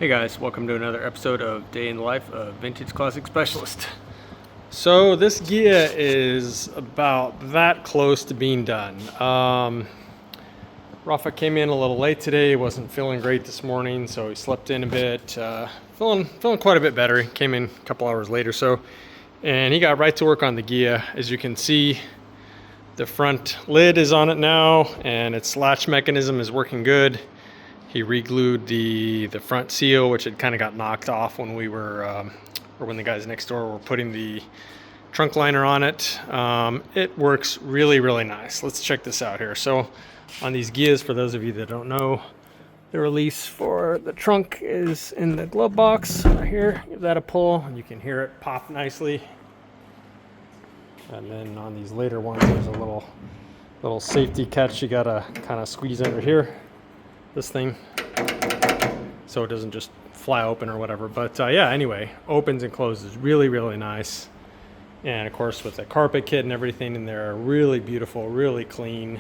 Hey guys, welcome to another episode of Day in the Life of Vintage Classic Specialist. So this Ghia is about that close to being done. Rafa came in a little late today, wasn't feeling great this morning, so he slept in a bit. Feeling quite a bit better. He came in a couple hours later, and he got right to work on the Ghia. As you can see, the front lid is on it now, and its latch mechanism is working good. He re-glued the front seal, which had kind of got knocked off when we were, or when the guys next door were putting the trunk liner on it. It works really, really nice. Let's check this out here. So on these Ghias, for those of you that don't know, the release for the trunk is in the glove box right here. Give that a pull, and you can hear it pop nicely. And then on these later ones, there's a little safety catch you gotta kind of squeeze under here. This thing, so it doesn't just fly open or whatever. But yeah, anyway, opens and closes really, really nice. And of course, with the carpet kit and everything in there, really beautiful, really clean.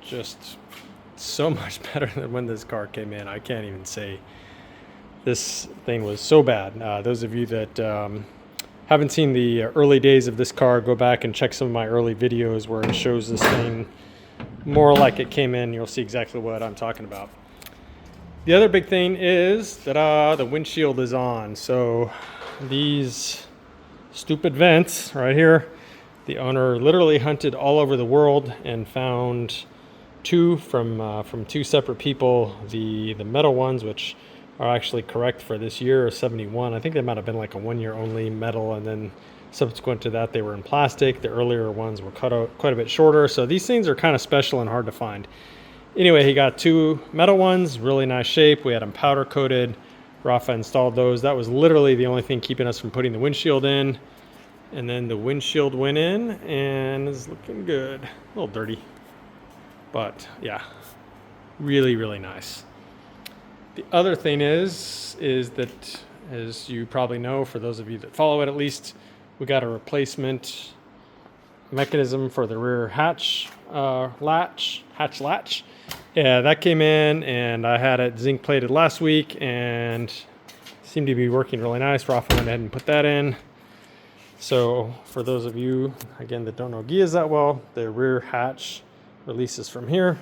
Just so much better than when this car came in. I can't even say. This thing was so bad. Those of you that haven't seen the early days of this car, go back and check some of my early videos where it shows this thing more like it came in. You'll see exactly what I'm talking about. The other big thing is that the windshield is on. So these stupid vents right here, the owner literally hunted all over the world and found two from two separate people. The metal ones, which are actually correct for this year, are 71. I think they might have been like a 1 year only metal, and then subsequent to that they were in plastic. The earlier ones were cut out quite a bit shorter, so these things are kind of special and hard to find. Anyway, he got two metal ones, really nice shape. We had them powder coated. Rafa installed those. That was literally the only thing keeping us from putting the windshield in. And then the windshield went in and is looking good. A little dirty, but yeah, really, really nice. The other thing is that, as you probably know, for those of you that follow it at least, we got a replacement mechanism for the rear hatch latch. Yeah, that came in, and I had it zinc plated last week and seemed to be working really nice. Rafa went ahead and put that in. So for those of you, again, that don't know Ghias that well, the rear hatch releases from here.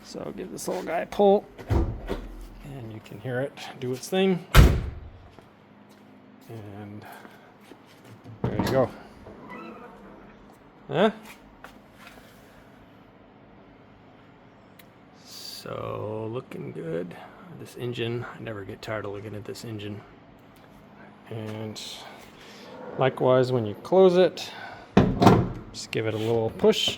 So I'll give this little guy a pull, and you can hear it do its thing. And there you go. Huh? So looking good. This engine, I never get tired of looking at this engine. And likewise, when you close it, just give it a little push.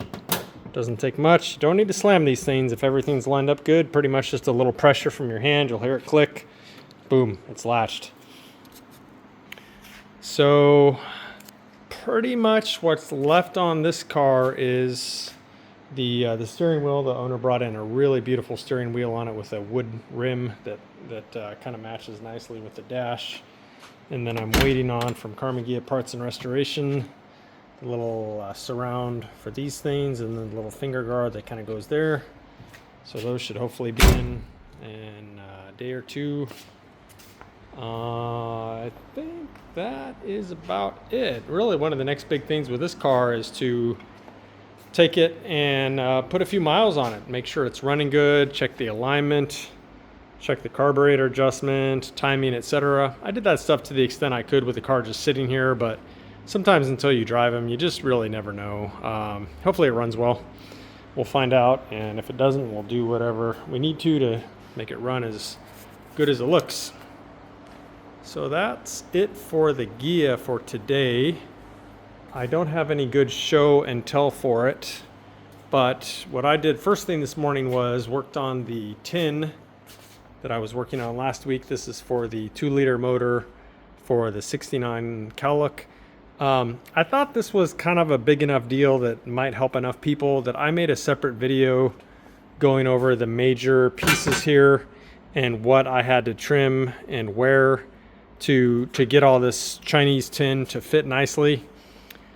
Doesn't take much. You don't need to slam these things if everything's lined up good. Pretty much just a little pressure from your hand. You'll hear it click. Boom, it's latched. So pretty much what's left on this car is the steering wheel. The owner brought in a really beautiful steering wheel on it with a wood rim that kind of matches nicely with the dash. And then I'm waiting on, from Karma Ghia Parts and Restoration, a little surround for these things, and then the little finger guard that kind of goes there. So those should hopefully be in a day or two. I think that is about it. Really, one of the next big things with this car is to take it and put a few miles on it. Make sure it's running good, check the alignment, check the carburetor adjustment, timing, etc. I did that stuff to the extent I could with the car just sitting here, but sometimes until you drive them, you just really never know. Hopefully it runs well. We'll find out, and if it doesn't, we'll do whatever we need to make it run as good as it looks. So that's it for the Ghia for today. I don't have any good show and tell for it, but what I did first thing this morning was worked on the tin that I was working on last week. This is for the 2-liter motor for the 69 cowlook. I thought this was kind of a big enough deal that might help enough people that I made a separate video going over the major pieces here and what I had to trim and where to get all this Chinese tin to fit nicely.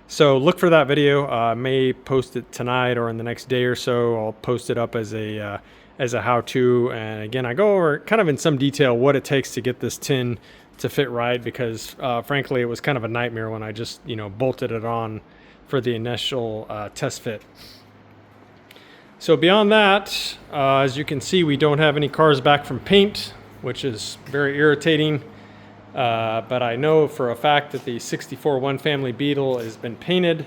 So look for that video. I may post it tonight or in the next day or so. I'll post it up as a as a how-to. And again, I go over kind of in some detail what it takes to get this tin to fit right, because frankly, it was kind of a nightmare when I just, you know, bolted it on for the initial test fit. So beyond that, as you can see, we don't have any cars back from paint, which is very irritating. But I know for a fact that the 64 One Family Beetle has been painted,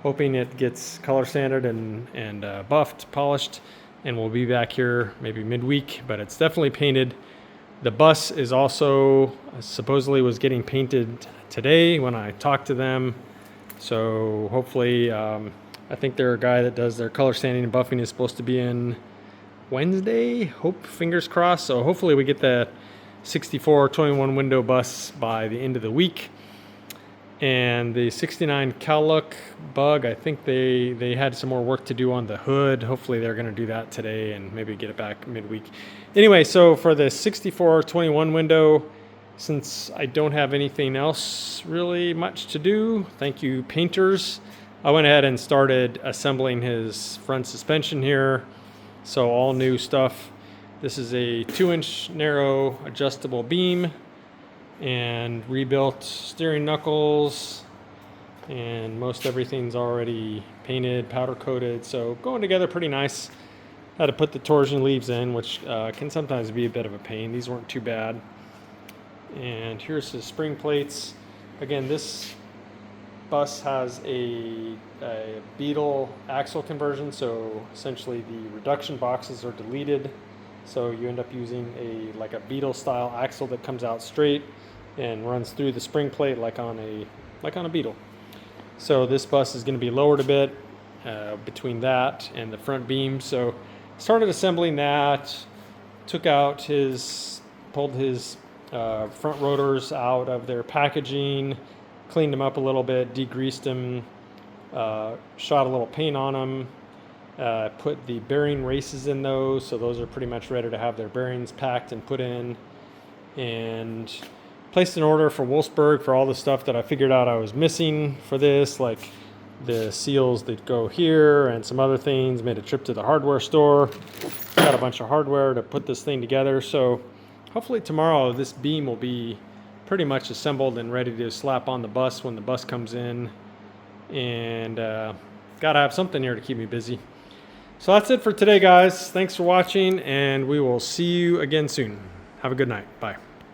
hoping it gets color sanded and buffed, polished, and we'll be back here maybe midweek, but it's definitely painted. The bus is also supposedly was getting painted today when I talked to them. So hopefully, I think their guy that does their color sanding and buffing is supposed to be in Wednesday. Hope, fingers crossed. So hopefully we get the 64 21 window bus by the end of the week. And the 69 Cowlook Bug, I think they had some more work to do on the hood. Hopefully they're going to do that today and maybe get it back midweek. Anyway, so for the 64 21 window, since I don't have anything else really much to do, thank you painters, I went ahead and started assembling his front suspension here. So all new stuff. This is a 2-inch narrow adjustable beam and rebuilt steering knuckles, and most everything's already painted, powder coated, so going together pretty nice. Had to put the torsion leaves in, which can sometimes be a bit of a pain. These weren't too bad. And here's the spring plates. Again, this bus has a Beetle axle conversion, so essentially the reduction boxes are deleted, so you end up using a Beetle style axle that comes out straight and runs through the spring plate like on a Beetle. So this bus is going to be lowered a bit between that and the front beam. So started assembling that, pulled his front rotors out of their packaging, cleaned them up a little bit, degreased them, shot a little paint on them, put the bearing races in those, so those are pretty much ready to have their bearings packed and put in, and placed an order for Wolfsburg for all the stuff that I figured out I was missing for this, like the seals that go here and some other things. Made a trip to the hardware store, got a bunch of hardware to put this thing together. So hopefully tomorrow this beam will be pretty much assembled and ready to slap on the bus when the bus comes in. And gotta have something here to keep me busy. So that's it for today, guys. Thanks for watching, and we will see you again soon. Have a good night. Bye.